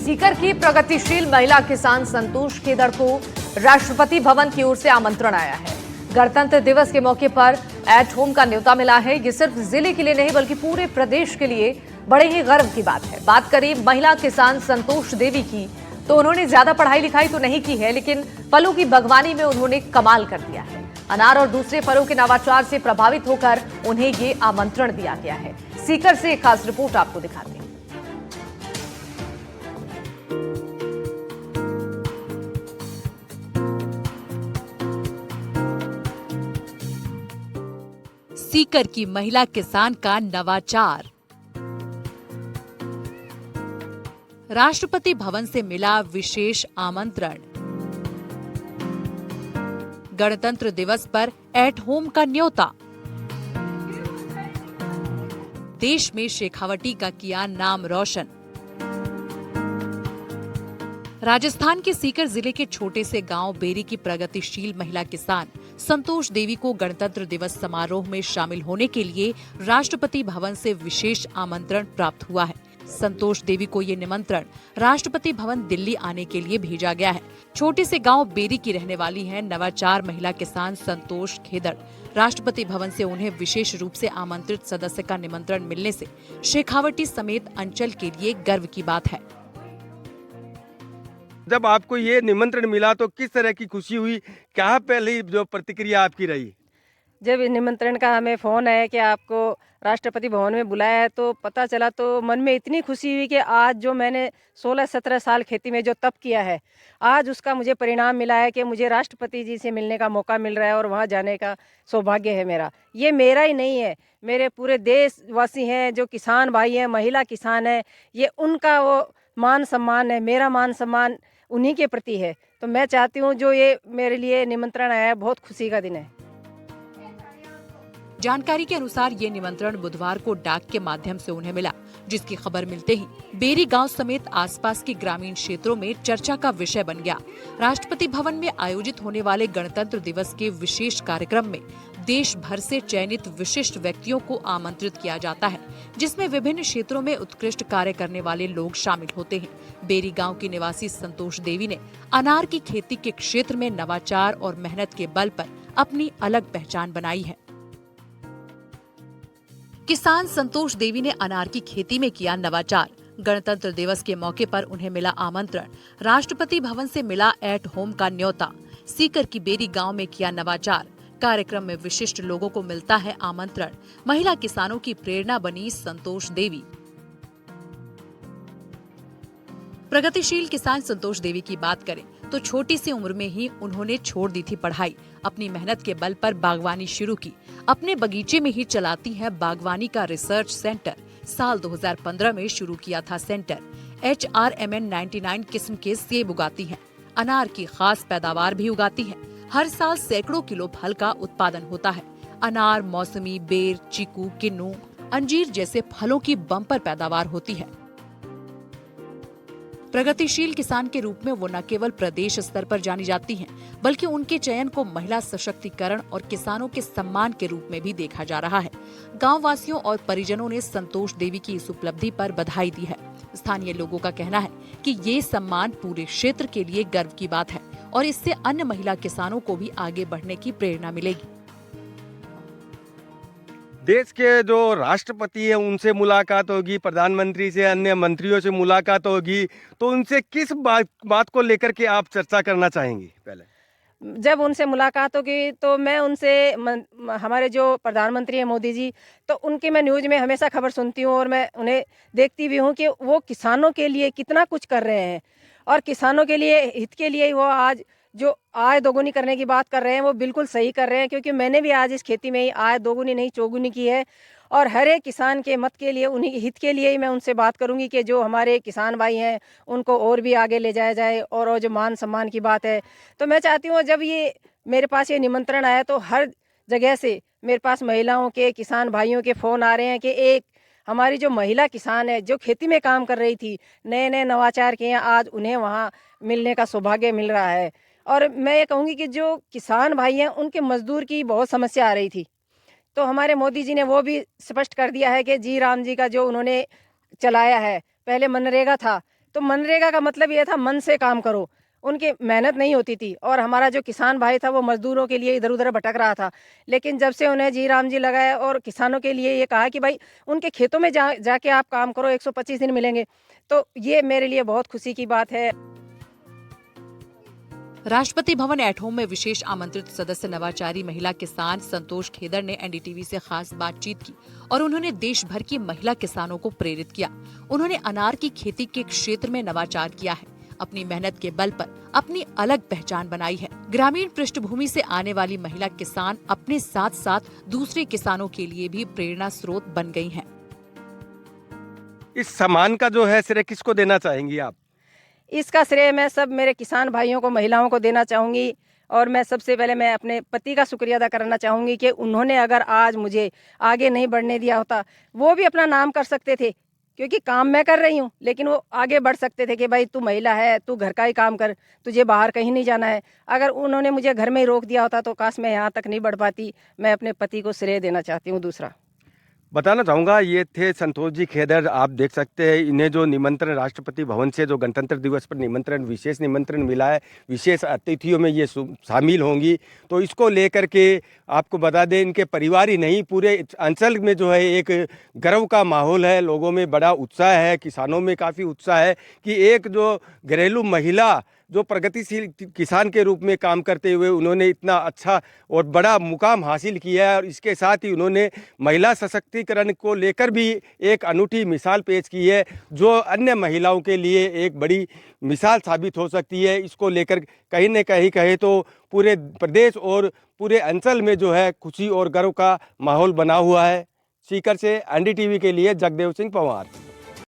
सीकर की प्रगतिशील महिला किसान संतोष खेदड़ को राष्ट्रपति भवन की ओर से आमंत्रण आया है। गणतंत्र दिवस के मौके पर एट होम का न्योता मिला है। ये सिर्फ जिले के लिए नहीं बल्कि पूरे प्रदेश के लिए बड़े ही गर्व की बात है। बात करें महिला किसान संतोष देवी की, तो उन्होंने ज्यादा पढ़ाई लिखाई तो नहीं की है, लेकिन फलों की बागवानी में उन्होंने कमाल कर दिया है। अनार और दूसरे फलों के नवाचार से प्रभावित होकर उन्हें ये आमंत्रण दिया गया है। सीकर से एक खास रिपोर्ट आपको दिखाते हैं। सीकर की महिला किसान का नवाचार। राष्ट्रपति भवन से मिला विशेष आमंत्रण। गणतंत्र दिवस पर एट होम का न्योता। देश में शेखावटी का किया नाम रोशन। राजस्थान के सीकर जिले के छोटे से गांव बेरी की प्रगतिशील महिला किसान संतोष देवी को गणतंत्र दिवस समारोह में शामिल होने के लिए राष्ट्रपति भवन से विशेष आमंत्रण प्राप्त हुआ है। संतोष देवी को ये निमंत्रण राष्ट्रपति भवन दिल्ली आने के लिए भेजा गया है। छोटे से गांव बेरी की रहने वाली है नवाचार महिला किसान संतोष खेदड़। राष्ट्रपति भवन से उन्हें विशेष रूप से आमंत्रित सदस्य का निमंत्रण मिलने से शेखावटी समेत अंचल के लिए गर्व की बात है। जब आपको ये निमंत्रण मिला तो किस तरह की खुशी हुई, क्या पहली जो प्रतिक्रिया आपकी रही? जब निमंत्रण का हमें फ़ोन आया कि आपको राष्ट्रपति भवन में बुलाया है, तो पता चला तो मन में इतनी खुशी हुई कि आज जो मैंने 16-17 साल खेती में जो तप किया है, आज उसका मुझे परिणाम मिला है कि मुझे राष्ट्रपति जी से मिलने का मौका मिल रहा है और वहाँ जाने का सौभाग्य है मेरा। ये मेरा ही नहीं है, मेरे पूरे देशवासी हैं जो किसान भाई हैं, महिला किसान हैं, ये उनका वो मान सम्मान है, मेरा मान सम्मान उन्हीं के प्रति है। तो मैं चाहती हूँ जो ये मेरे लिए निमंत्रण आया है, बहुत खुशी का दिन है। जानकारी के अनुसार ये निमंत्रण बुधवार को डाक के माध्यम से उन्हें मिला, जिसकी खबर मिलते ही बेरी गांव समेत आसपास के ग्रामीण क्षेत्रों में चर्चा का विषय बन गया। राष्ट्रपति भवन में आयोजित होने वाले गणतंत्र दिवस के विशेष कार्यक्रम में देश भर से चयनित विशिष्ट व्यक्तियों को आमंत्रित किया जाता है, जिसमें विभिन्न क्षेत्रों में उत्कृष्ट कार्य करने वाले लोग शामिल होते हैं। बेरी गांव की निवासी संतोष देवी ने अनार की खेती के क्षेत्र में नवाचार और मेहनत के बल पर अपनी अलग पहचान बनाई है। किसान संतोष देवी ने अनार की खेती में किया नवाचार। गणतंत्र दिवस के मौके पर उन्हें मिला आमंत्रण। राष्ट्रपति भवन से मिला एट होम का न्योता। सीकर की बेरी गांव में किया नवाचार। कार्यक्रम में विशिष्ट लोगों को मिलता है आमंत्रण। महिला किसानों की प्रेरणा बनी संतोष देवी। प्रगतिशील किसान संतोष देवी की बात करें तो छोटी सी उम्र में ही उन्होंने छोड़ दी थी पढ़ाई। अपनी मेहनत के बल पर बागवानी शुरू की। अपने बगीचे में ही चलाती है बागवानी का रिसर्च सेंटर। साल 2015 में शुरू किया था सेंटर। HRMN 99 किस्म के सेब उगाती हैं। अनार की खास पैदावार भी उगाती हैं। हर साल सैकड़ों किलो फल का उत्पादन होता है। अनार, मौसमी, बेर, चीकू, किन्नू, अंजीर जैसे फलों की बम्पर पैदावार होती है। प्रगतिशील किसान के रूप में वो न केवल प्रदेश स्तर पर जानी जाती हैं, बल्कि उनके चयन को महिला सशक्तिकरण और किसानों के सम्मान के रूप में भी देखा जा रहा है। गांव वासियों और परिजनों ने संतोष देवी की इस उपलब्धि पर बधाई दी है। स्थानीय लोगों का कहना है कि ये सम्मान पूरे क्षेत्र के लिए गर्व की बात है और इससे अन्य महिला किसानों को भी आगे बढ़ने की प्रेरणा मिलेगी। देश के जो राष्ट्रपति है उनसे मुलाकात होगी, प्रधानमंत्री से, अन्य मंत्रियों से मुलाकात होगी, तो उनसे किस बात को लेकर के आप चर्चा करना चाहेंगी? पहले जब उनसे मुलाकात होगी तो मैं उनसे हमारे जो प्रधानमंत्री हैं मोदी जी, तो उनकी मैं न्यूज़ में हमेशा खबर सुनती हूँ और मैं उन्हें देखती भी हूँ कि वो किसानों के लिए कितना कुछ कर रहे हैं और किसानों के लिए हित के लिए वो आज जो आय दोगुनी करने की बात कर रहे हैं वो बिल्कुल सही कर रहे हैं। क्योंकि मैंने भी आज इस खेती में ही आय दोगुनी नहीं चौगुनी की है और हर एक किसान के मत के लिए, उन्हीं हित के लिए ही मैं उनसे बात करूंगी कि जो हमारे किसान भाई हैं उनको और भी आगे ले जाया जाए। और जो मान सम्मान की बात है, तो मैं चाहती हूँ जब ये मेरे पास ये निमंत्रण आया तो हर जगह से मेरे पास महिलाओं के, किसान भाइयों के फ़ोन आ रहे हैं कि एक हमारी जो महिला किसान है जो खेती में काम कर रही थी, नए नए नवाचार किए, आज उन्हें वहाँ मिलने का सौभाग्य मिल रहा है। और मैं ये कहूँगी कि जो किसान भाई हैं उनके मजदूर की बहुत समस्या आ रही थी, तो हमारे मोदी जी ने वो भी स्पष्ट कर दिया है कि जी राम जी का जो उन्होंने चलाया है, पहले मनरेगा था, तो मनरेगा का मतलब ये था मन से काम करो, उनकी मेहनत नहीं होती थी। और हमारा जो किसान भाई था वो मजदूरों के लिए इधर उधर भटक रहा था। लेकिन जब से उन्हें जी राम जी लगाया और किसानों के लिए ये कहा कि भाई उनके खेतों में जाके आप काम करो, 125 दिन मिलेंगे, तो ये मेरे लिए बहुत खुशी की बात है। राष्ट्रपति भवन एट होम में विशेष आमंत्रित सदस्य नवाचारी महिला किसान संतोष खेदर ने एनडीटीवी से खास बातचीत की और उन्होंने देश भर की महिला किसानों को प्रेरित किया। उन्होंने अनार की खेती के क्षेत्र में नवाचार किया है, अपनी मेहनत के बल पर अपनी अलग पहचान बनाई है। ग्रामीण पृष्ठभूमि से आने वाली महिला किसान अपने साथ साथ दूसरे किसानों के लिए भी प्रेरणा स्रोत बन गई हैं। इस सम्मान का जो है श्रेय किसको देना चाहेंगी आप? इसका श्रेय मैं सब मेरे किसान भाइयों को, महिलाओं को देना चाहूँगी। और मैं सबसे पहले मैं अपने पति का शुक्रिया अदा करना चाहूँगी कि उन्होंने अगर आज मुझे आगे नहीं बढ़ने दिया होता, वो भी अपना नाम कर सकते थे, क्योंकि काम मैं कर रही हूँ, लेकिन वो आगे बढ़ सकते थे कि भाई तू महिला है, तू घर का ही काम कर, तुझे बाहर कहीं नहीं जाना है। अगर उन्होंने मुझे घर में ही रोक दिया होता तो काश मैं यहाँ तक नहीं बढ़ पाती। मैं अपने पति को श्रेय देना चाहती हूँ। दूसरा बताना चाहूँगा, ये थे संतोष जी खेदर। आप देख सकते हैं इन्हें जो निमंत्रण राष्ट्रपति भवन से जो गणतंत्र दिवस पर निमंत्रण, विशेष निमंत्रण मिला है, विशेष अतिथियों में ये शामिल होंगी। तो इसको लेकर के आपको बता दें, इनके परिवार ही नहीं पूरे अंचल में जो है एक गर्व का माहौल है, लोगों में बड़ा उत्साह है, किसानों में काफ़ी उत्साह है कि एक जो घरेलू महिला जो प्रगतिशील किसान के रूप में काम करते हुए उन्होंने इतना अच्छा और बड़ा मुकाम हासिल किया है। और इसके साथ ही उन्होंने महिला सशक्तिकरण को लेकर भी एक अनूठी मिसाल पेश की है, जो अन्य महिलाओं के लिए एक बड़ी मिसाल साबित हो सकती है। इसको लेकर कहीं न कहीं कहे तो पूरे प्रदेश और पूरे अंचल में जो है खुशी और गर्व का माहौल बना हुआ है। सीकर से एनडीटीवी के लिए जगदेव सिंह पंवार।